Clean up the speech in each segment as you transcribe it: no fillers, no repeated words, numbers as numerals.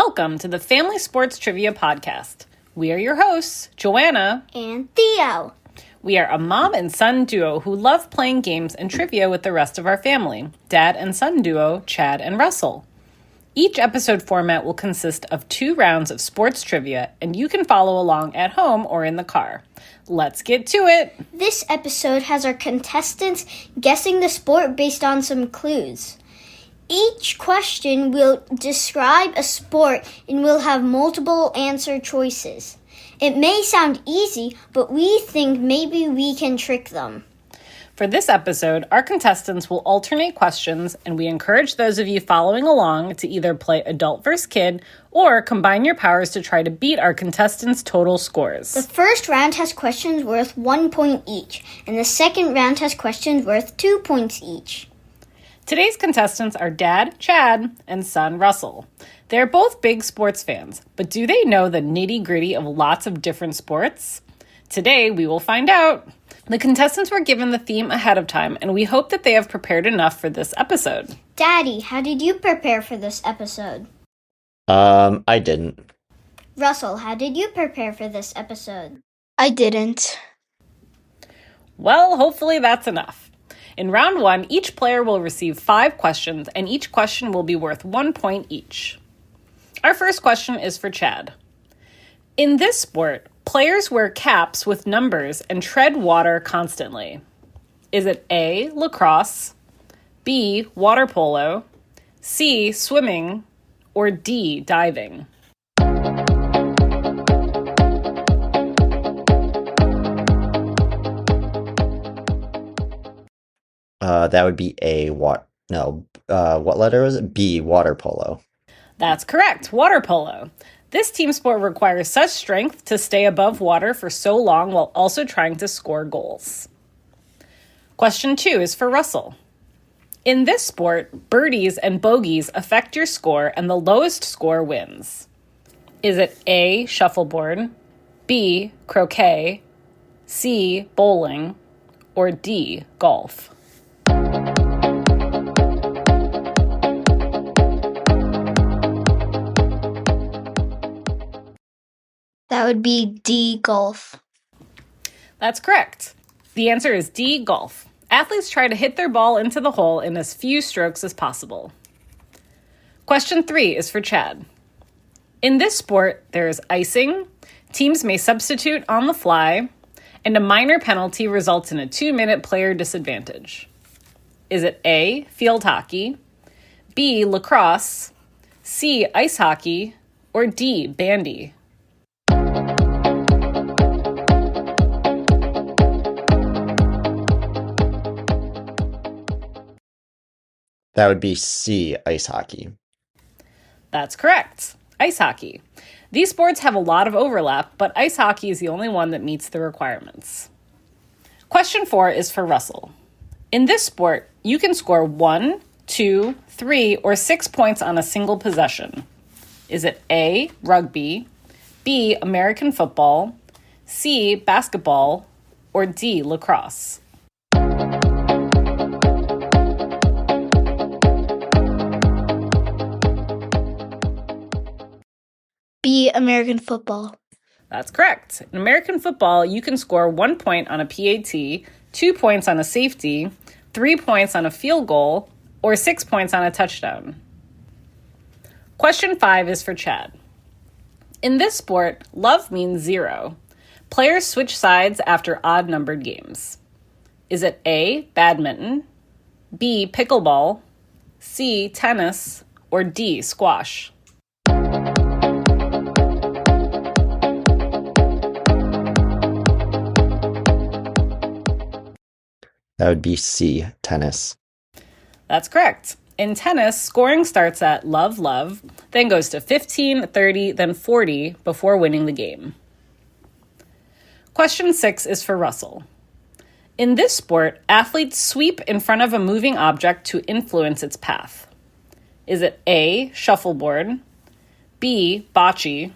Welcome to the Family Sports Trivia Podcast. We are your hosts, Joanna and Theo. We are a mom and son duo who love playing games and trivia with the rest of our family, dad and son duo, Chad and Russell. Each episode format will consist of 2 rounds of sports trivia, and you can follow along at home or in the car. Let's get to it! This episode has our contestants guessing the sport based on some clues. Each question will describe a sport and will have multiple answer choices. It may sound easy, but we think maybe we can trick them. For this episode, our contestants will alternate questions, and we encourage those of you following along to either play adult vs. kid or combine your powers to try to beat our contestants' total scores. The first round has questions worth 1 point each, and the second round has questions worth 2 points each. Today's contestants are Dad, Chad, and son, Russell. They're both big sports fans, but do they know the nitty-gritty of lots of different sports? Today, we will find out. The contestants were given the theme ahead of time, and we hope that they have prepared enough for this episode. Daddy, how did you prepare for this episode? I didn't. Russell, how did you prepare for this episode? I didn't. Well, hopefully that's enough. In round 1, each player will receive 5 questions, and each question will be worth 1 point each. Our first question is for Chad. In this sport, players wear caps with numbers and tread water constantly. Is it A, lacrosse, B, water polo, C, swimming, or D, diving? That would be what letter was it? B, water polo. That's correct, water polo. This team sport requires such strength to stay above water for so long while also trying to score goals. Question 2 is for Russell. In this sport, birdies and bogeys affect your score, and the lowest score wins. Is it A, shuffleboard, B, croquet, C, bowling, or D, golf? That would be D, golf. That's correct. The answer is D, golf. Athletes try to hit their ball into the hole in as few strokes as possible. Question 3 is for Chad. In this sport, there is icing, teams may substitute on the fly, and a minor penalty results in a 2-minute player disadvantage. Is it A, field hockey, B, lacrosse, C, ice hockey, or D, bandy? That would be C, ice hockey. That's correct. Ice hockey. These sports have a lot of overlap, but ice hockey is the only one that meets the requirements. Question 4 is for Russell. In this sport, you can score 1, 2, 3, or 6 points on a single possession. Is it A, rugby, B, American football, C, basketball, or D, lacrosse? B, American football. That's correct. In American football, you can score 1 point on a PAT, 2 points on a safety, 3 points on a field goal, or 6 points on a touchdown. Question 5 is for Chad. In this sport, love means 0. Players switch sides after odd-numbered games. Is it A, badminton, B, pickleball, C, tennis, or D, squash? That would be C, tennis. That's correct. In tennis, scoring starts at love, love, then goes to 15, 30, then 40 before winning the game. Question 6 is for Russell. In this sport, athletes sweep in front of a moving object to influence its path. Is it A, shuffleboard, B, bocce,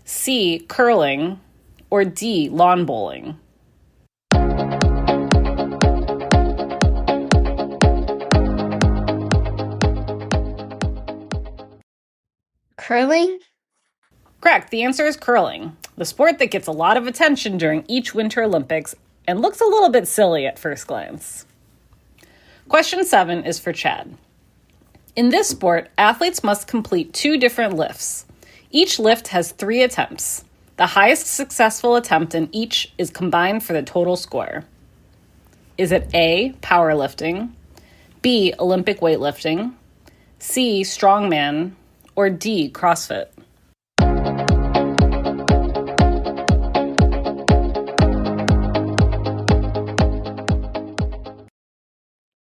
C, curling, or D, lawn bowling? Curling? Correct. The answer is curling, the sport that gets a lot of attention during each Winter Olympics and looks a little bit silly at first glance. Question 7 is for Chad. In this sport, athletes must complete 2 different lifts. Each lift has 3 attempts. The highest successful attempt in each is combined for the total score. Is it A, powerlifting, B, Olympic weightlifting, C, strongman, or D, CrossFit?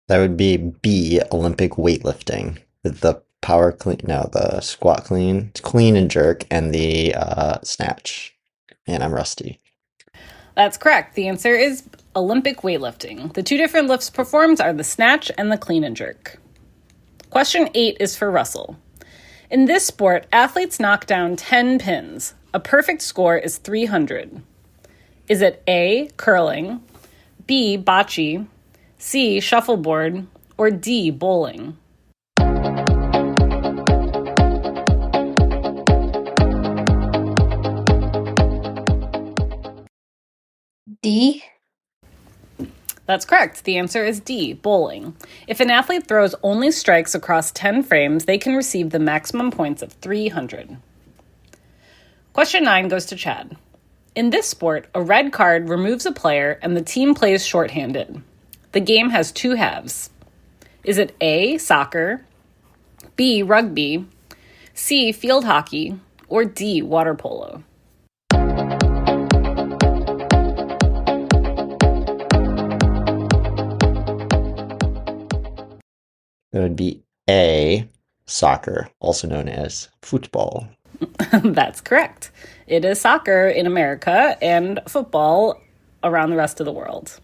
That would be B, Olympic weightlifting, with the the squat clean and jerk, and the snatch. And I'm rusty. That's correct. The answer is Olympic weightlifting. The 2 different lifts performed are the snatch and the clean and jerk. Question 8 is for Russell. In this sport, athletes knock down 10 pins. A perfect score is 300. Is it A, curling, B, bocce, C, shuffleboard, or D, bowling? D? That's correct. The answer is D, bowling. If an athlete throws only strikes across 10 frames, they can receive the maximum points of 300. Question 9 goes to Chad. In this sport, a red card removes a player and the team plays shorthanded. The game has 2 halves. Is it A, soccer, B, rugby, C, field hockey, or D, water polo? That would be A, soccer, also known as football. That's correct. It is soccer in America and football around the rest of the world.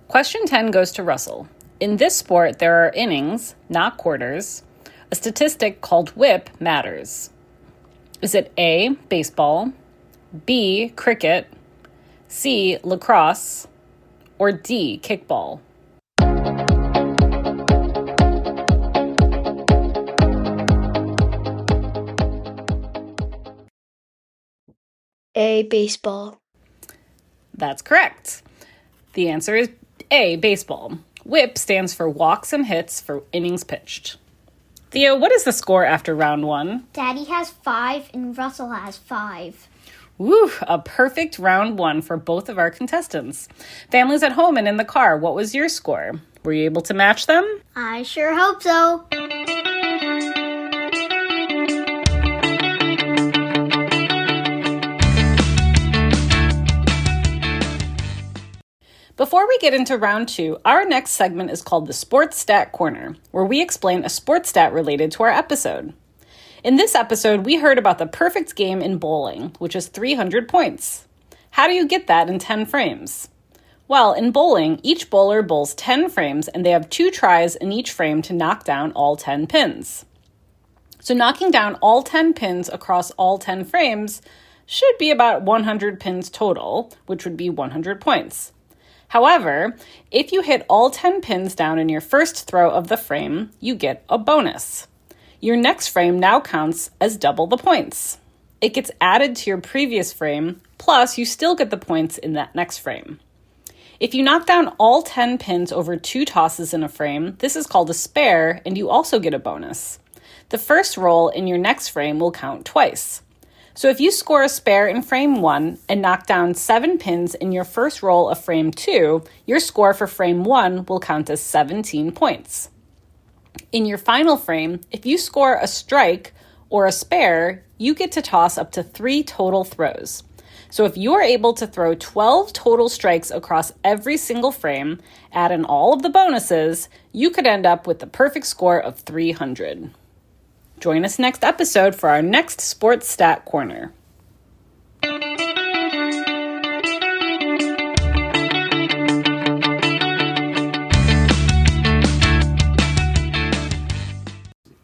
Question 10 goes to Russell. In this sport, there are innings, not quarters. A statistic called whip matters. Is it A, baseball, B, cricket, C, lacrosse, or D, kickball? A, baseball. That's correct. The answer is A, baseball. WHIP stands for walks and hits for innings pitched. Theo, what is the score after round 1? Daddy has 5 and Russell has 5. Woo, a perfect round 1 for both of our contestants. Families at home and in the car, what was your score? Were you able to match them? I sure hope so. Before we get into round 2, our next segment is called the Sports Stat Corner, where we explain a sports stat related to our episode. In this episode, we heard about the perfect game in bowling, which is 300 points. How do you get that in 10 frames? Well, in bowling, each bowler bowls 10 frames and they have 2 tries in each frame to knock down all 10 pins. So knocking down all 10 pins across all 10 frames should be about 100 pins total, which would be 100 points. However, if you hit all 10 pins down in your first throw of the frame, you get a bonus. Your next frame now counts as double the points. It gets added to your previous frame, plus you still get the points in that next frame. If you knock down all 10 pins over 2 tosses in a frame, this is called a spare, and you also get a bonus. The first roll in your next frame will count twice. So if you score a spare in frame 1 and knock down 7 pins in your first roll of frame 2, your score for frame 1 will count as 17 points. In your final frame, if you score a strike or a spare, you get to toss up to 3 total throws. So if you are able to throw 12 total strikes across every single frame, add in all of the bonuses, you could end up with the perfect score of 300. Join us next episode for our next Sports Stat Corner.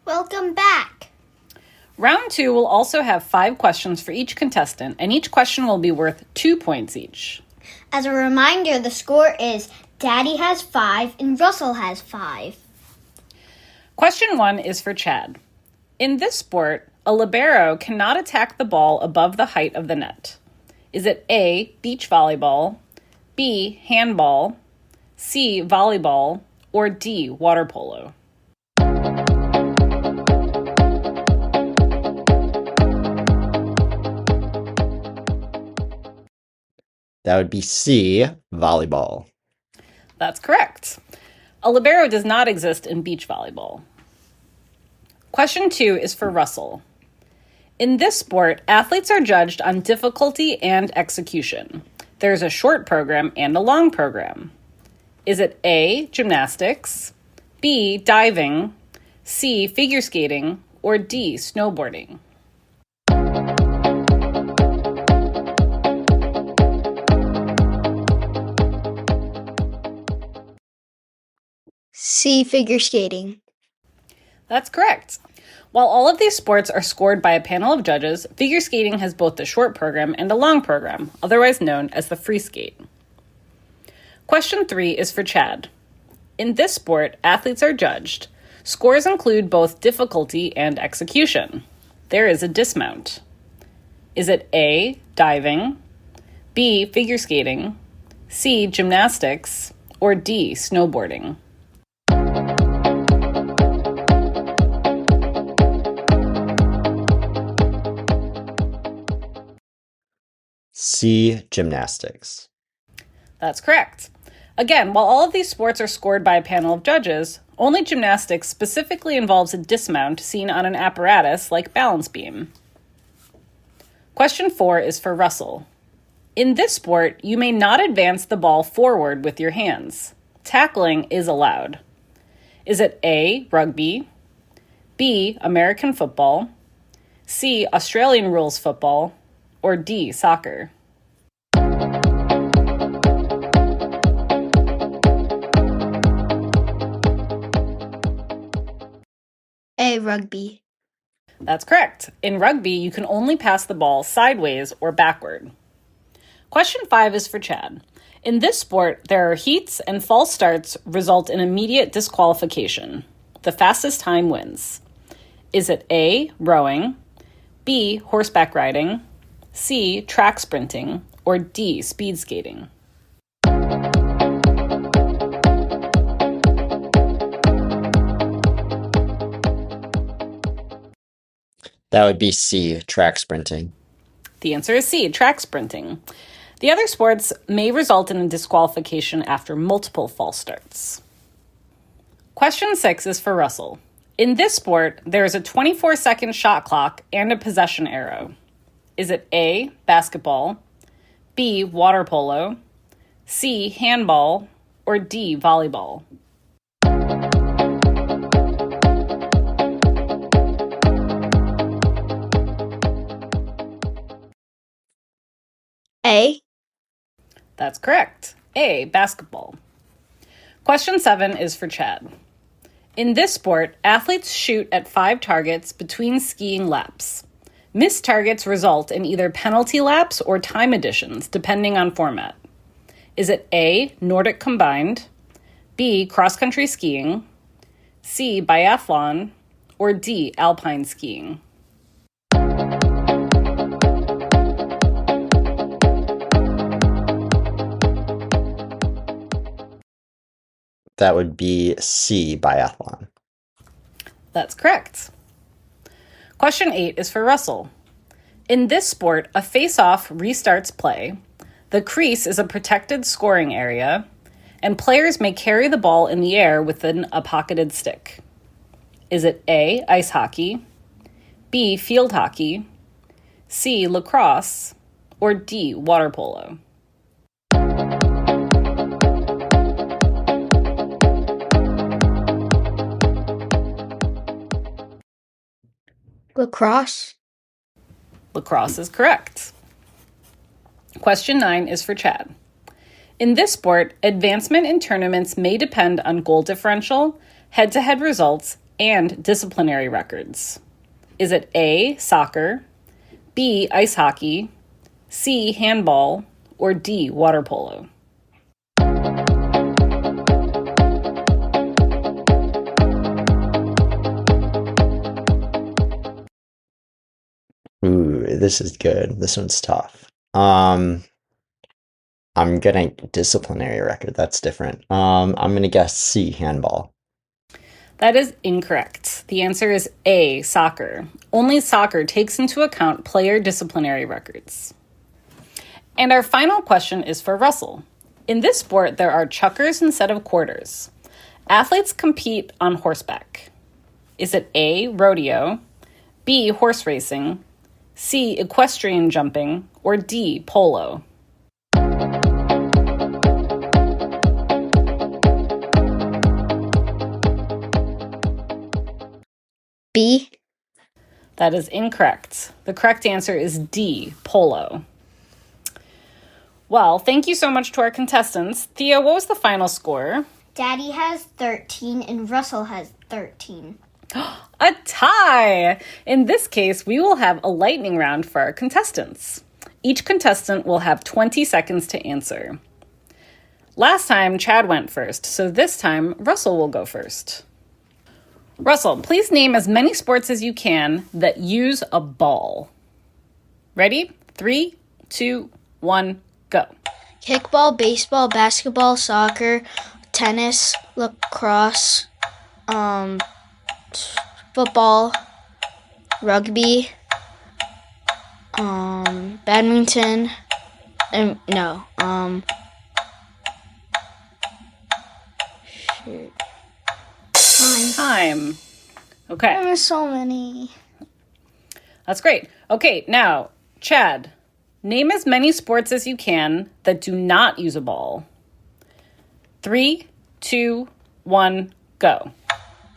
Welcome back. Round 2 will also have 5 questions for each contestant, and each question will be worth 2 points each. As a reminder, the score is Daddy has 5 and Russell has 5. Question 1 is for Chad. In this sport, a libero cannot attack the ball above the height of the net? Is it A, beach volleyball, B, handball, C, volleyball, or D, water polo? That would be C, volleyball. That's correct. A libero does not exist in beach volleyball. Question 2 is for Russell. In this sport, athletes are judged on difficulty and execution. There's a short program and a long program. Is it A, gymnastics, B, diving, C, figure skating, or D, snowboarding? C, figure skating. That's correct. While all of these sports are scored by a panel of judges, figure skating has both the short program and a long program, otherwise known as the free skate. Question 3 is for Chad. In this sport, athletes are judged. Scores include both difficulty and execution. There is a dismount. Is it A, diving, B, figure skating, C, gymnastics, or D, snowboarding? C, gymnastics. That's correct. Again, while all of these sports are scored by a panel of judges, only gymnastics specifically involves a dismount seen on an apparatus like balance beam. Question 4 is for Russell. In this sport, you may not advance the ball forward with your hands. Tackling is allowed. Is it A, rugby, B, American football, C, Australian rules football, or D, soccer? A, rugby. That's correct. In rugby, you can only pass the ball sideways or backward. Question 5 is for Chad. In this sport, there are heats and false starts result in immediate disqualification. The fastest time wins. Is it A, rowing, B, horseback riding, C, track sprinting, or D, speed skating? That would be C, track sprinting. The answer is C, track sprinting. The other sports may result in a disqualification after multiple false starts. Question 6 is for Russell. In this sport, there is a 24-second shot clock and a possession arrow. Is it A, basketball, B, water polo, C, handball, or D, volleyball? A. That's correct. A, basketball. Question 7 is for Chad. In this sport, athletes shoot at 5 targets between skiing laps. Missed targets result in either penalty laps or time additions, depending on format. Is it A, Nordic combined, B, cross-country skiing, C, biathlon, or D, alpine skiing? That would be C, biathlon. That's correct. Question 8 is for Russell. In this sport, a face-off restarts play. The crease is a protected scoring area, and players may carry the ball in the air within a pocketed stick. Is it A, ice hockey, B, field hockey, C, lacrosse, or D, water polo? Lacrosse. Lacrosse is correct. Question 9 is for Chad. In this sport, advancement in tournaments may depend on goal differential, head-to-head results, and disciplinary records. Is it A, soccer, B, ice hockey, C, handball, or D, water polo? Ooh, this is good. This one's tough. I'm gonna disciplinary record. That's different. I'm gonna guess C, handball. That is incorrect. The answer is A, soccer. Only soccer takes into account player disciplinary records. And our final question is for Russell. In this sport, there are chukkers instead of quarters. Athletes compete on horseback. Is it A, rodeo, B, horse racing, C, equestrian jumping, or D, polo? B. That is incorrect. The correct answer is D, polo. Well, thank you so much to our contestants. Thea, what was the final score? Daddy has 13 and Russell has 13. A tie! In this case, we will have a lightning round for our contestants. Each contestant will have 20 seconds to answer. Last time, Chad went first, so this time, Russell will go first. Russell, please name as many sports as you can that use a ball. Ready? 3, 2, 1, go. Kickball, baseball, basketball, soccer, tennis, lacrosse, football, rugby, badminton, Time. Okay. There's so many. That's great. Okay, now, Chad, name as many sports as you can that do not use a ball. 3, 2, 1, go.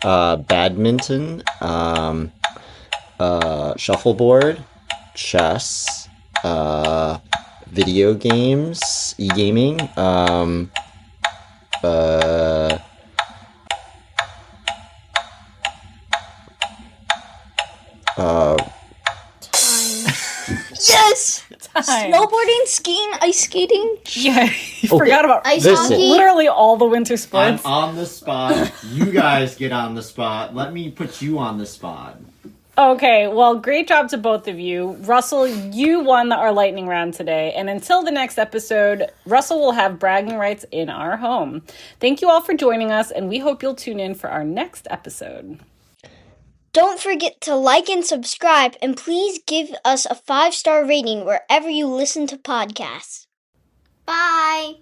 Badminton, shuffleboard, chess, video games, e-gaming, Yes! Time. snowboarding, skiing, ice skating. Yeah, you forgot about Ice Listen. hockey. literally all the winter I'm sports. on the spot. You guys get on the spot. Let me put you on the spot. Okay, well, great job to both of you. Russell, you won our lightning round today. And until the next episode, Russell will have bragging rights in our home. Thank you all for joining us, and we hope you'll tune in for our next episode. Don't forget to like and subscribe, and please give us a 5-star rating wherever you listen to podcasts. Bye!